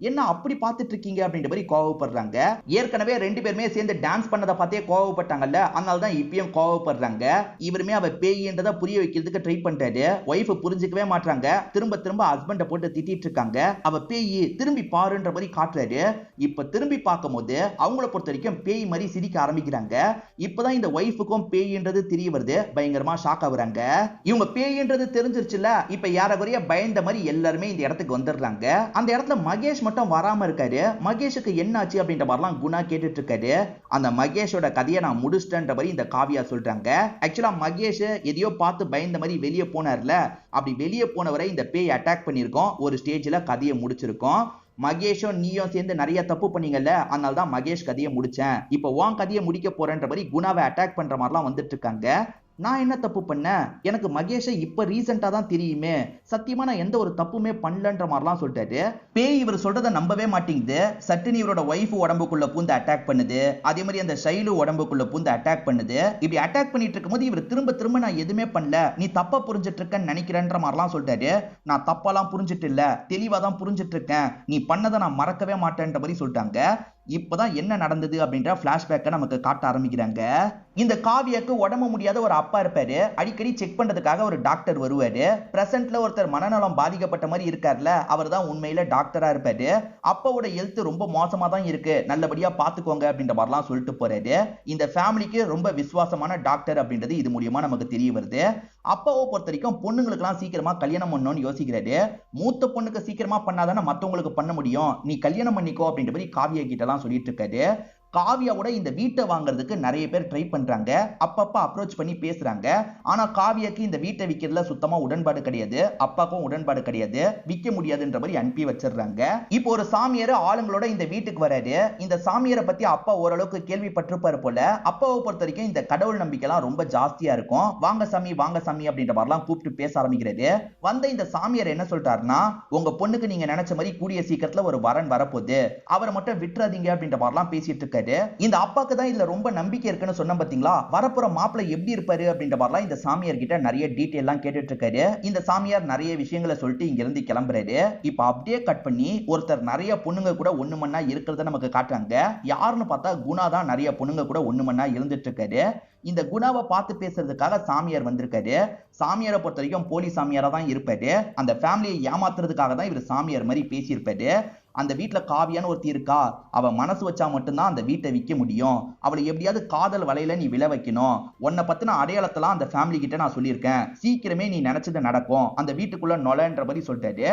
என்ன அப்படி பார்த்துட்டு இருக்கீங்க அப்படின்ற மாதிரி கோவப்படுறாங்க. ஏற்கனவே 2 பேருமே சேர்ந்து டான்ஸ் பண்ணதை பார்த்தே கோவப்பட்டாங்கல்ல, அதனால தான் இப்பயும் கோவப்படுறாங்க. இவருமே அவ பேயின்றதை புரிய வைக்கிறதுக்கு ட்ரை பண்றாரு. ஒய்ஃப் புரிஞ்சுக்கவே மாட்டாங்க. திரும்ப திரும்ப ஹஸ்பண்ட போட்டு திட்டிட்டு இருக்காங்க. அவ பேய் திரும்பி பாருன்ற மாதிரி காட்டுறாரு. இப்ப திரும்பி பார்க்கும்போது அவங்கள பொறுத்த வரைக்கும் பேய் மாதிரி சிரிக்க ஆரம்பிக்கிறாங்க. இப்பதான் இந்த ஒய்ஃபுக்கும் பேயின்றது தெரிய வருது. பயங்கரமா ஷாக் ஆகுறாங்க. இவங்க பேயின்றது தெரிஞ்சிருச்சுல, இப்ப யாரகுறைய பயந்த மாதிரி எல்லாருமே இந்த இடத்துக்கு வந்துடுறாங்க. அந்த இடத்துல மகேஷ் மட்டும் வராம இருக்காரு. மகேஷுக்கு என்ன ஆச்சு அப்படின்ற மாதிரிலாம் குணா கேட்டுட்டு இருக்காரு. அந்த மகேஷோட கதையை நான் முடிச்சிட்டேன்ற மாதிரி இந்த காவியா சொல்றாங்க. ஆக்சுவலா மகேஷ் எதையோ பார்த்து பயந்த மாதிரி வெளியே போனார்ல, அப்படி வெளியே போனவரை இந்த பேய் அட்டாக் பண்ணிருக்கோம். ஒரு ஸ்டேஜ்ல கதையை முடிச்சிருக்கோம். மகேஷும் நீயும் சேர்ந்து நிறைய தப்பு பண்ணீங்கல்ல, அதனால தான் மகேஷ் கதையை முடிச்சேன். இப்போ உன் கதையை முடிக்க போறேன்ற மாதிரி குணாவை அட்டாக் பண்ற மாதிரிலாம் வந்துட்டு இருக்காங்க. நான் என்ன தப்பு பண்ணேன்? எனக்கு மகேஷை இப்ப ரீசெண்டா தான் தெரியுமே. சத்தியமா நான் எந்த ஒரு தப்புமே பண்ணலன்ற மாதிரிலாம் சொல்லிட்டாரு. பேய் இவர் சொல்றதை நம்பவே மாட்டேங்குது. சட்டுன்னு இவரோட ஒய்ஃப் உடம்புக்குள்ள பூந்து அட்டாக் பண்ணுது. அதே மாதிரி அந்த ஷைலு உடம்புக்குள்ள பூந்து அட்டாக் பண்ணுது. இப்படி அட்டாக் பண்ணிட்டு இருக்கும்போது இவர் திரும்ப திரும்ப நான் எதுவுமே பண்ணல, நீ தப்பா புரிஞ்சிட்டு இருக்கேன்னு நினைக்கிறேன்ற மாதிரிலாம் சொல்லிட்டாரு. நான் தப்பாலாம் புரிஞ்சிட்டு இல்ல, தெளிவா தான் புரிஞ்சிட்டு இருக்கேன். நீ பண்ணதை நான் மறக்கவே மாட்டேன்ற மாதிரி சொல்லிட்டாங்க. இப்பதான் என்ன நடந்தது அப்படின்ற பிளாஷ்பேக்கை நமக்கு காட்ட ஆரம்பிக்கிறாங்க. இந்த காவியாக்கு உடம்பு முடியாத ஒரு அப்பா இருப்பாரு. அடிக்கடி செக் பண்றதுக்காக ஒரு டாக்டர் வருவாரு. பிரசன்ட்ல ஒருத்தர் மனநலம் பாதிக்கப்பட்ட மாதிரி இருக்காருல, அவர் தான் உண்மையில டாக்டரா இருப்பாரு. அப்பாவோட ஹெல்த் ரொம்ப மோசமா தான் இருக்கு, நல்லபடியா பாத்துக்கோங்க அப்படின்ற மாதிரிலாம் சொல்லிட்டு போறாரு. இந்த ஃபேமிலிக்கு ரொம்ப விசுவாசமான டாக்டர் அப்படின்றது இது மூலியமா நமக்கு தெரிய வருது. அப்பாவை பொறுத்த வரைக்கும் பொண்ணுங்களுக்கெல்லாம் சீக்கிரமா கல்யாணம் பண்ணணும்னு யோசிக்கிறாரு. மூத்த பொண்ணுக்கு சீக்கிரமா பண்ணாதானே மத்தவங்களுக்கு பண்ண முடியும், நீ கல்யாணம் பண்ணிக்கோ அப்படின்ற மாதிரி காவியா கிட்ட எல்லாம் சொல்லிட்டு இருக்காரு. காவியாவோட இந்த வீட்டை வாங்குறதுக்கு நிறைய பேர் ட்ரை பண்றாங்க, அப்பப்ப அப்ரோச் பண்ணி பேசுறாங்க. ஆனா காவியாக்கு இந்த வீட்டை விற்கிறதுல சுத்தமா உடன்பாடு கிடையாது, அப்பாக்கும் உடன்பாடு கிடையாது, விற்க முடியாதுன்ற மாதிரி அனுப்பி வச்சிடுறாங்க. இப்போ ஒரு சாமியார் ஆளுங்களோட இந்த வீட்டுக்கு வராரு. இந்த சாமியாரை பத்தி அப்பா ஓரளவுக்கு கேள்விப்பட்டிருப்பாரு போல. அப்பாவை பொறுத்த வரைக்கும் இந்த கடவுள் நம்பிக்கைலாம் ரொம்ப ஜாஸ்தியா இருக்கும். வாங்க சாமி வாங்க சாமி அப்படின்ற மாதிரிலாம் கூப்பிட்டு பேச ஆரம்பிக்கிறாரு. வந்த இந்த சாமியார் என்ன சொல்றாருன்னா, உங்க பொண்ணுக்கு நீங்க நினைச்ச மாதிரி கூடிய சீக்கிரத்துல ஒரு வரன் வரப்போகுது, அவரை மட்டும் விட்டுறாதீங்க அப்படின்ற மாதிரிலாம் பேசிட்டு இருக்காரு. இந்த அப்பாக்கு தான் இதுல ரொம்ப நம்பிக்கை இருக்குன்னு சொன்ன பாத்தீங்களா, வரப்போற மாப்பிள்ளை எப்படி இருப்பாரு அப்படின்ற மாதிரிலாம் இந்த சாமியார் கிட்ட நிறைய டீடைல் எல்லாம் கேட்டுட்டு இருக்காரு. இந்த சாமியார் நிறைய விஷயங்களை சொல்லிட்டு இங்க இருந்து கிளம்புறாரு. இப்ப அப்படியே கட் பண்ணி ஒருத்தர் நிறைய பொண்ணுங்க கூட ஒண்ணு மண்ணா இருக்கிறத நமக்கு காட்டுறாங்க. யாருன்னு பார்த்தா குணா தான் நிறைய பொண்ணுங்க கூட ஒண்ணு மண்ணா இருந்துட்டு இருக்காரு. இந்த குணாவை பார்த்து பேசுறதுக்காக சாமியார் வந்திருக்காரு. சாமியாரை பொறுத்த வரைக்கும் போலி சாமியாரா தான் இருப்பாரு. அந்த ஃபேமிலியை ஏமாத்துறதுக்காக தான் இவர் சாமியார் மாதிரி பேசியிருப்பாரு. அந்த வீட்டுல காவியான்னு ஒருத்தி இருக்கா, அவ மனசு வச்சா மட்டும்தான் அந்த வீட்டை விற்க முடியும், அவளை எப்படியாவது காதல் வலையில நீ விழ வைக்கணும், உன்னை பத்தின அடையாளத்தெல்லாம் அந்த ஃபேமிலி கிட்ட நான் சொல்லியிருக்கேன், சீக்கிரமே நீ நினைச்சது நடக்கும், அந்த வீட்டுக்குள்ள நொலன்ற மாதிரி சொல்லிட்டாரு.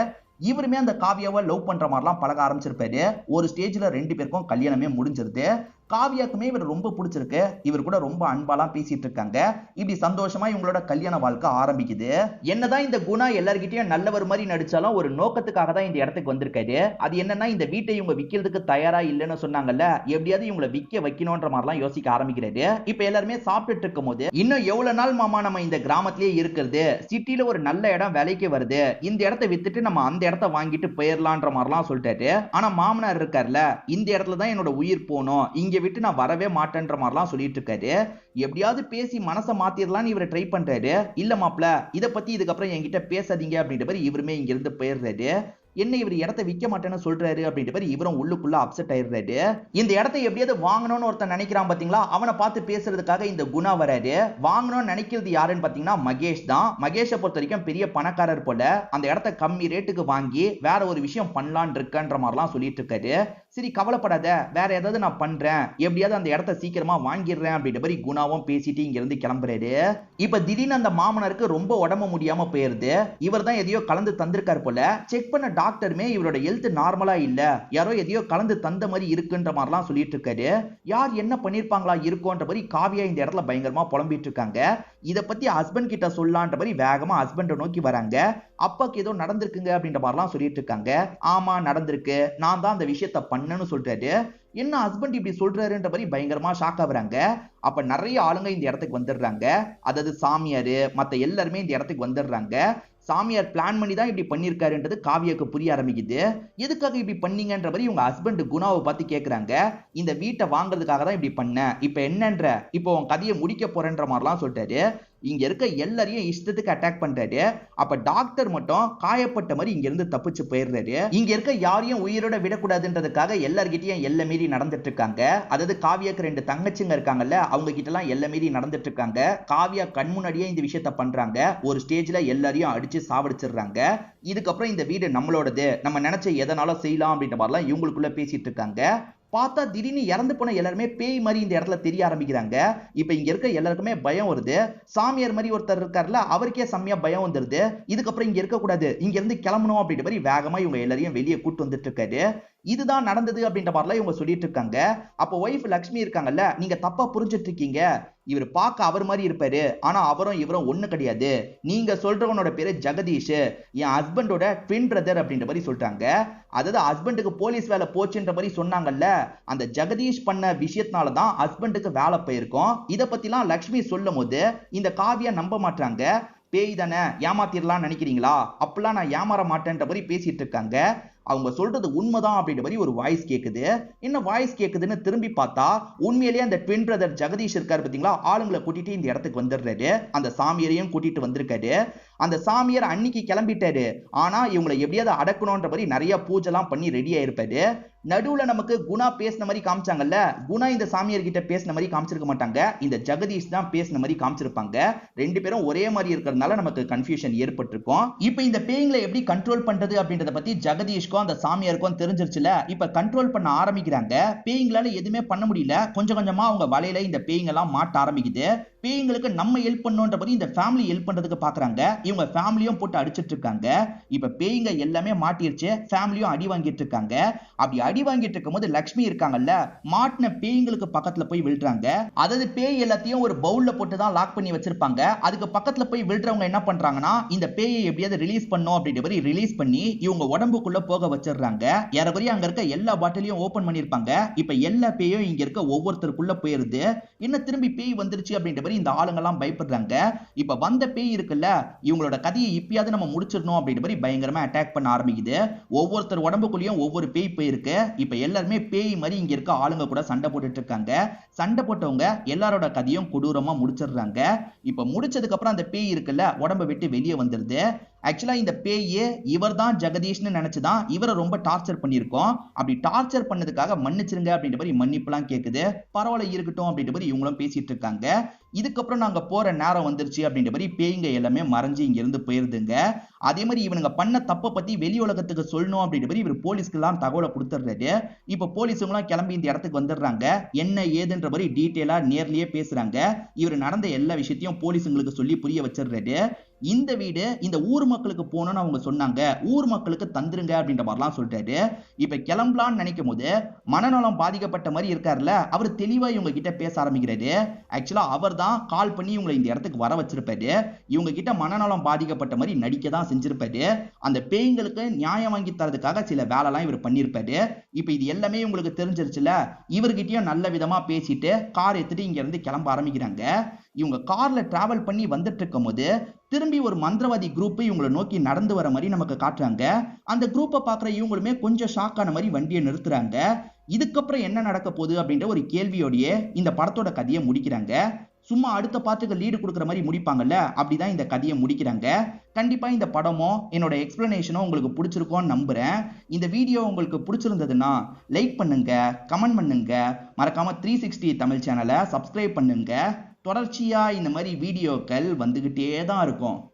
இவருமே அந்த காவியாவை லவ் பண்ற மாதிரிலாம் பழக ஆரம்பிச்சிருப்பாரு. ஒரு ஸ்டேஜ்ல 2 பேருக்கும் கல்யாணமே முடிஞ்சிருது. காவியாக்குமே இவர் ரொம்ப பிடிச்சிருக்கு, இவர் கூட ரொம்ப அன்பாலாம் பேசிட்டு இருக்காங்க. இப்படி சந்தோஷமா இவங்களோட கல்யாண வாழ்க்கை ஆரம்பிக்குது. என்னதான் இந்த குணா எல்லார்கிட்டயும் நல்லவர் மாதிரி நடிச்சாலும் ஒரு நோக்கத்துக்காக தான் இந்த இடத்துக்கு வந்திருக்காரு. அது என்னன்னா, இந்த வீட்டை இவங்க விற்கிறதுக்கு தயாரா இல்லைன்னு சொன்னாங்கல்ல, எப்படியாவது இவங்களை விற்க வைக்கணும்ன்ற மாதிரிலாம் யோசிக்க ஆரம்பிக்கிறாரு. இப்ப எல்லாருமே சாப்பிட்டுட்டு இருக்கும் போது, இன்னும் எவ்வளவு நாள் மாமா நம்ம இந்த கிராமத்திலேயே இருக்கிறது, சிட்டில ஒரு நல்ல இடம் விலைக்கு வருது, இந்த இடத்தை வித்துட்டு நம்ம அந்த இடத்த வாங்கிட்டு போயிடலான்ற மாதிரிலாம் சொல்லிட்டாரு. ஆனா மாமனார் இருக்கார்ல, இந்த இடத்துல தான் என்னோட உயிர் போகணும், இங்க விட்டு நான் வரவே மாட்டேன்ற மாதிரிலாம் சொல்லிட்டு இருக்காரு. எப்படியாவது பேசி மனசை மாத்திரலாம்னு இவர் ட்ரை பண்றாரு. இல்ல மாப்ள, இத பத்தி இதுக்கப்புறம் என்கிட்ட பேசாதீங்க அப்படின்ற மாதிரி இவருமே இங்க இருந்து போயிடுறாரு. என்ன இவர் இடத்தை விற்க மாட்டேன்னு சொல்றாரு அப்படின்ற மாதிரி இவரும் உள்ளுக்குள்ள அப்செட் ஆயிடுறாரு. இந்த இடத்தை எப்படியாவது வாங்கணும்னு ஒருத்தன் நினைக்கிறான் பாத்தீங்களா, அவனை பார்த்து பேசுறதுக்காக இந்த குணா வராரு. வாங்கணும்னு நினைக்கிறது யாருன்னு பாத்தீங்கன்னா மகேஷ் தான். மகேஷை பொறுத்த வரைக்கும் பெரிய பணக்காரர் போல, அந்த இடத்தை கம்மி ரேட்டுக்கு வாங்கி வேற ஒரு விஷயம் பண்ணலான் இருக்கன்ற மாதிரிலாம் சொல்லிட்டு இருக்காரு. சரி கவலைப்படாத, வேற ஏதாவது நான் பண்றேன், எப்படியாவது அந்த இடத்த சீக்கிரமா வாங்கிடுறேன் அப்படின்ற மாதிரி குணாவும் பேசிட்டு இங்க இருந்து கிளம்புறாரு. இப்ப திடீர்னு அந்த மாமனருக்கு ரொம்ப உடம்பு முடியாம போயிருது. இவர் தான் எதையோ கலந்து தந்திருக்காரு போல. செக் பண்ண டாக்டருமே இவரோட ஹெல்த் நார்மலா இல்ல, யாரோ எதையோ கலந்து தந்த மாதிரி இருக்குன்ற மாதிரிலாம் சொல்லிட்டு இருக்காரு. யார் என்ன பண்ணிருப்பாங்களா இருக்கும்ன்ற மாதிரி காவியா இந்த இடத்துல பயங்கரமா புலம்பிட்டு இருக்காங்க. இத பத்தி ஹஸ்பண்ட் கிட்ட சொல்லலான்ற மாதிரி வேகமா ஹஸ்பண்ட நோக்கி வராங்க. அப்பாக்கு ஏதோ நடந்திருக்குங்க அப்படின்ற மாதிரிலாம் சொல்லிட்டு இருக்காங்க. ஆமா நடந்திருக்கு, நான் தான் அந்த விஷயத்த பண்ணேன்னு சொல்றாரு. என்ன ஹஸ்பண்ட் இப்படி சொல்றாருன்ற மாதிரி பயங்கரமா ஷாக் ஆகுறாங்க. அப்ப நிறைய ஆளுங்க இந்த இடத்துக்கு வந்துடுறாங்க. அதாவது சாமியாரு மத்த எல்லாருமே இந்த இடத்துக்கு வந்துடுறாங்க. சாமியார் பிளான் பண்ணி தான் இப்படி பண்ணிருக்காருன்றது காவியாக்கு புரிய ஆரம்பிக்குது. எதுக்காக இப்படி பண்ணீங்கன்ற மாதிரி இவங்க ஹஸ்பண்ட் குணாவை பார்த்து கேக்குறாங்க. இந்த வீட்டை வாங்குறதுக்காக தான் இப்படி பண்ண, இப்ப என்னன்ற, இப்போ உன் கதையை முடிக்க போறேன்ற மாதிரிலாம் சொல்லிட்டாரு. இங்க இருக்க எல்லாரையும் இஷ்டத்துக்கு அட்டாக் பண்றாரு. அப்ப டாக்டர் மட்டும் காயப்பட்ட மாதிரி இங்க இருந்து தப்பிச்சு போயிடுறாரு. இங்க இருக்க யாரையும் உயிரோட விடக்கூடாதுன்றதுக்காக எல்லார்கிட்டயும் எல்லை மீறி நடந்துட்டு இருக்காங்க. அதாவது காவியாக்கு 2 தங்கச்சிங்க இருக்காங்கல்ல, அவங்க கிட்ட எல்லாம் எல்லை மீறி நடந்துட்டு இருக்காங்க. காவியா கண் முன்னாடியே இந்த விஷயத்த பண்றாங்க. ஒரு ஸ்டேஜ்ல எல்லாரையும் அடிச்சு சாவடிச்சிடுறாங்க. இதுக்கப்புறம் இந்த வீடு நம்மளோடது, நம்ம நினைச்ச எதனாலும் செய்யலாம் அப்படின்ற மாதிரிலாம் இவங்களுக்குள்ள பேசிட்டு இருக்காங்க. பார்த்தா திடீர்னு இறந்து போன எல்லாருமே பேய் மாதிரி இந்த இடத்துல தெரிய ஆரம்பிக்கிறாங்க. இப்ப இங்க இருக்க எல்லாருக்குமே பயம் வருது. சாமியார் மாதிரி ஒருத்தர் இருக்காருல்ல, அவருக்கே செம்மையா பயம் வந்துருது. இதுக்கப்புறம் இங்க இருக்க கூடாது, இங்க இருந்து கிளம்பணும் அப்படின்ற மாதிரி வேகமா இவங்க எல்லாரையும் வெளியே கூட்டு வந்துட்டு இருக்காரு. இதுதான் நடந்தது அப்படின்ற மாதிரிலாம் இவங்க சொல்லிட்டு இருக்காங்க. அப்போ ஒய்ஃப் லக்ஷ்மி இருக்காங்கல்ல, நீங்க தப்பா புரிஞ்சிட்டு இருக்கீங்க, இவர் பார்க்க அவர் மாதிரி இருப்பாரு, ஆனா அவரும் இவரும் ஒண்ணு கிடையாது, நீங்க சொல்றவனோட பேரு ஜெகதீஷ், என் ஹஸ்பண்டோட ட்வின் பிரதர் அப்படின்ற மாதிரி சொல்றாங்க. அதாவது ஹஸ்பண்டுக்கு போலீஸ் வேலை போச்சுன்ற மாதிரி சொன்னாங்கல்ல, அந்த ஜெகதீஷ் பண்ண விஷயத்தினாலதான் ஹஸ்பண்டுக்கு வேலை போயிருக்கும். இத பத்திலாம் லக்ஷ்மி சொல்லும் போது இந்த காவியா நம்ப மாட்டாங்க. பேய் தானே, ஏமாத்திரலாம் நினைக்கிறீங்களா, அப்பெல்லாம் நான் ஏமாற மாட்டேன்ற மாதிரி பேசிட்டு இருக்காங்க. அவங்க சொல்றது உண்மைதான் அப்படின்ற மாதிரி ஒரு வாய்ஸ் கேக்குது. என்ன வாய்ஸ் கேக்குதுன்னு திரும்பி பார்த்தா உண்மையிலேயே அந்த ட்வின் பிரதர் ஜெகதீஷ் இருக்காரு பாத்தீங்களா, ஆளுங்களை கூட்டிட்டு இந்த இடத்துக்கு வந்துடுறாரு. அந்த சாமியாரையும் கூட்டிட்டு வந்திருக்காரு. அந்த சாமியார் அன்னைக்கு கிளம்பிட்டாரு. ஆனா இவங்களை எப்படியாவது அடக்கணும்ன்ற மாதிரி நிறைய பூஜைலாம் பண்ணி ரெடி ஆயிருப்பாரு. நடுவுல நமக்கு குணா பேசின மாதிரி காமிச்சாங்கல்ல, குணா இந்த சாமியார் கிட்ட பேசின மாதிரி காமிச்சிருக்க மாட்டாங்க, இந்த ஜெகதீஷ் தான் பேசின மாதிரி காமிச்சிருப்பாங்க. ரெண்டு பேரும் ஒரே மாதிரி இருக்கிறதுனால நமக்கு கன்ஃபியூஷன் ஏற்பட்டிருக்கும். இப்போ இந்த பேய்களை எப்படி கண்ட்ரோல் பண்றது அப்படின்றத பத்தி ஜெகதீஷ்க்கும் அந்த சாமியாருக்கும் தெரிஞ்சிருச்சுல. இப்ப கண்ட்ரோல் பண்ண ஆரம்பிக்கிறாங்க. பேய்களால எதுவுமே பண்ண முடியல. கொஞ்சம் கொஞ்சமா அவங்க வலையில இந்த பேய்ங்கெல்லாம் மாட்ட ஆரம்பிக்குது. பேய்ங்களுக்கு நம்ம ஹெல்ப் பண்ணோன்ற போது இந்த ஃபேமிலி ஹெல்ப் பண்றதுக்கு பாக்குறாங்க. இவங்க ஃபேமிலியும் போட்டு அடிச்சிட்டு இருக்காங்க. இப்ப பேய்ங்க எல்லாமே மாட்டிருச்சு, ஃபேமிலியும் அடி வாங்கிட்டு இருக்காங்க. அப்படி அடி வாங்கிட்டு இருக்கும்போது லக்ஷ்மி இருக்காங்கல்ல, மாட்டின பேய்ங்களுக்கு பக்கத்துல போய் விழுறாங்க. அதாவது பேய் எல்லாத்தையும் ஒரு பவுல்ல போட்டு தான் லாக் பண்ணி வச்சிருப்பாங்க. அதுக்கு பக்கத்துல போய் விழுறவங்க என்ன பண்றாங்கன்னா, இந்த பேயை எப்படியாவது ரிலீஸ் பண்ணும் அப்படின்ற மாதிரி ரிலீஸ் பண்ணி இவங்க உடம்புக்குள்ள போக வச்சிடுறாங்க. ஏறக்குறைய அங்க இருக்க எல்லா பாட்டிலையும் ஓபன் பண்ணிருப்பாங்க. இப்ப எல்லா பேயும் இங்க இருக்க ஒவ்வொருத்தருக்குள்ள போயிருது. என்ன திரும்பி பேய் வந்துருச்சு அப்படின்ற மாதிரி இந்த ஆளுங்க எல்லாம் பயப்படுறாங்க. இப்ப வந்த பேய் இருக்குல்ல, இவங்களோட கதையை இப்பயாவது நம்ம முடிச்சிடணும் அப்படின்ற மாதிரி பயங்கரமா அட்டாக் பண்ண ஆரம்பிக்குது. ஒவ்வொருத்தர் உடம்புக்குள்ளேயும் ஒவ்வொரு பேய் போயிருக்கு. இப்ப எல்லாருமே பேய் மாதிரி இங்க இருக்க ஆளுங்க கூட சண்டை போட்டுட்டு இருக்காங்க. சண்டை போட்டவங்க எல்லாரோட கதையும் கொடூரமா முடிச்சிடுறாங்க. இப்ப முடிச்சதுக்கு அப்புறம் அந்த பேய் இருக்குல்ல, உடம்ப விட்டு வெளியே வந்துருது. ஆக்சுவலா இந்த பேயே இவர் தான் ஜெகதீஷ்னு நினைச்சுதான் இவரை ரொம்ப டார்ச்சர் பண்ணிருக்கோம். அப்படி டார்ச்சர் பண்ணதுக்காக மன்னிச்சிருங்க அப்படின்ற மாதிரி மன்னிப்புலாம் கேக்குது. பரவாயில்ல இருக்கட்டும் அப்படின்ற மாதிரி இவங்களும் பேசிட்டு இருக்காங்க. இதுக்கப்புறம் நாங்க போற நேரம் வந்துருச்சு அப்படின்ற மாதிரி பேய்ங்க எல்லாமே மறைஞ்சு இங்க இருந்து போயிருதுங்க. அதே மாதிரி இவனுங்க பண்ண தப்ப பத்தி வெளி உலகத்துக்கு சொல்லணும் அப்படின்ற மாதிரி இவர் போலீஸ்க்கு எல்லாம் தகவலை கொடுத்துடுறாரு. இப்ப போலீஸுங்களாம் கிளம்பி இந்த இடத்துக்கு வந்துடுறாங்க. என்ன ஏதுன்ற மாதிரி டீட்டெயிலா நேர்லயே பேசுறாங்க. இவர் நடந்த எல்லா விஷயத்தையும் போலீஸுங்களுக்கு சொல்லி புரிய வச்சிடுறாரு. இந்த வீடு இந்த ஊர் மக்களுக்கு போகணும்னு அவங்க சொன்னாங்க, ஊர் மக்களுக்கு தந்துருங்க அப்படின்ற மாதிரிலாம் சொல்றாரு. இப்ப கிளம்பலான்னு நினைக்கும் போது மனநலம் பாதிக்கப்பட்ட மாதிரி இருக்காருல்ல, அவர் தெளிவா இவங்க கிட்ட பேச ஆரம்பிக்கிறாரு. ஆக்சுவலா அவர் தான் கால் பண்ணி இவங்களை இந்த இடத்துக்கு வர வச்சிருப்பாரு. இவங்க கிட்ட மனநலம் பாதிக்கப்பட்ட மாதிரி நடிக்க தான் செஞ்சிருப்பாரு. அந்த பேய்களுக்கு நியாயம் வாங்கி தரதுக்காக சில வேலைலாம் இவர் பண்ணிருப்பாரு. இப்ப இது எல்லாமே உங்களுக்கு தெரிஞ்சிருச்சுல. இவர்கிட்டயும் நல்ல விதமா பேசிட்டு கார் எடுத்துட்டு இங்க இருந்து கிளம்ப ஆரம்பிக்கிறாங்க. இவங்க கார்ல டிராவல் பண்ணி வந்துட்டு இருக்கும் போது திரும்பி ஒரு மந்திரவாதி குரூப் இவங்களை நோக்கி நடந்து வர மாதிரி நமக்கு காட்டுறாங்க. அந்த குரூப்பை பாக்குற இவங்களுமே கொஞ்சம் ஷாக் ஆன மாதிரி வண்டியை நிறுத்துறாங்க. இதுக்கப்புறம் என்ன நடக்க போகுது அப்படின்ற ஒரு கேள்வியோடயே இந்த படத்தோட கதையை முடிக்கிறாங்க. சும்மா அடுத்த பாட்டுக்கு லீடு கொடுக்குற மாதிரி முடிப்பாங்கல்ல, அப்படிதான் இந்த கதையை முடிக்கிறாங்க. கண்டிப்பா இந்த படமும் என்னோட எக்ஸ்பிளனேஷனும் உங்களுக்கு பிடிச்சிருக்கும்னு நம்புறேன். இந்த வீடியோ உங்களுக்கு பிடிச்சிருந்ததுன்னா லைக் பண்ணுங்க, கமெண்ட் பண்ணுங்க, மறக்காம 360 தமிழ் சேனலை சப்ஸ்கிரைப் பண்ணுங்க. தொடர்ச்சியா இந்த மாதிரி வீடியோக்கள் வந்துகிட்டே தான் இருக்கும்.